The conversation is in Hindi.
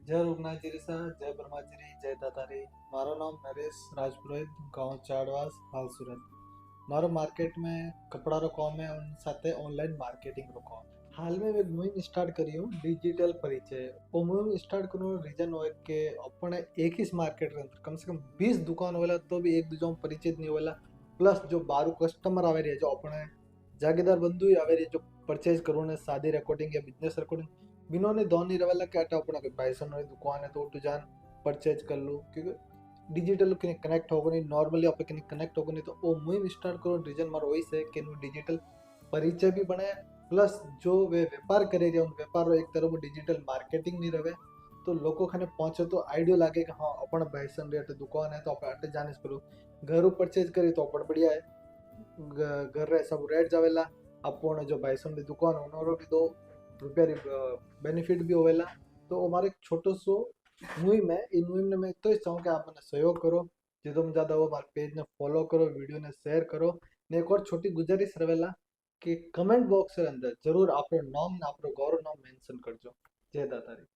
जय रुगनाथगिरी सर, जय ब्रह्मागिरी, जय दातारी। मारो नाम नरेश राजपुरोहित, गांव चाड़वास, हाल सूरत। मारो मार्केट में कपड़ा रो काम है, उन साथे ऑनलाइन मार्केटिंग रो काम। हाल में एक मुहिम स्टार्ट करी हूँ, डिजिटल परिचय। वो मुहिम स्टार्ट करने रीजन हो के अपने एक ही मार्केट के अंदर कम से कम 20 दुकान होला तो भी एक दूसरे में परिचित नहीं होला। प्लस जो बारू कस्टमर आवे रही है, जो अपने जागीदार बंधु ही आवे रही है, जो परचेज करो ने शादी रिकॉर्डिंग या बिजनेस रिकॉर्डिंग बिनोने दोनी रवेला के आटा अपना बाइसन वाली दुकान है तो उठ जान परचेज कर लो, क्योंकि डिजिटल के कनेक्ट होगा नहीं, नॉर्मली आप कनेक्ट होगा नहीं। तो वो मुहिम स्टार्ट करो रीजन मारो वही से कि डिजिटल परिचय भी बने। प्लस जो वे व्यापार करे रहे उन व्यापार एक तरह वो डिजिटल मार्केटिंग नहीं रहे, तो लोगों खाने पहुंचे तो आइडियो लागे कि हाँ अपन बाइसन रेट दुकान है तो आप अटे जाने से करो। घर परचेज करे तो अपन बढ़िया है, घर रहे सब रेट जावेला। अपन जो बाइसन की दुकान है उन्होंने भी 2 रुपया बेनिफिट भी होवेला। तो हमारे एक छोटो सो मुहिम है, इन मुहिम ने मैं तो ही चाहूँ कि आप मैंने सहयोग करो। जितना में ज़्यादा वो हमारे पेज ने फॉलो करो, वीडियो ने शेयर करो। ने एक और छोटी गुजारिश रहेला कि कमेंट बॉक्स के अंदर जरूर आप नाम आप गौरव नाम मेंशन करजो। जय दातारी।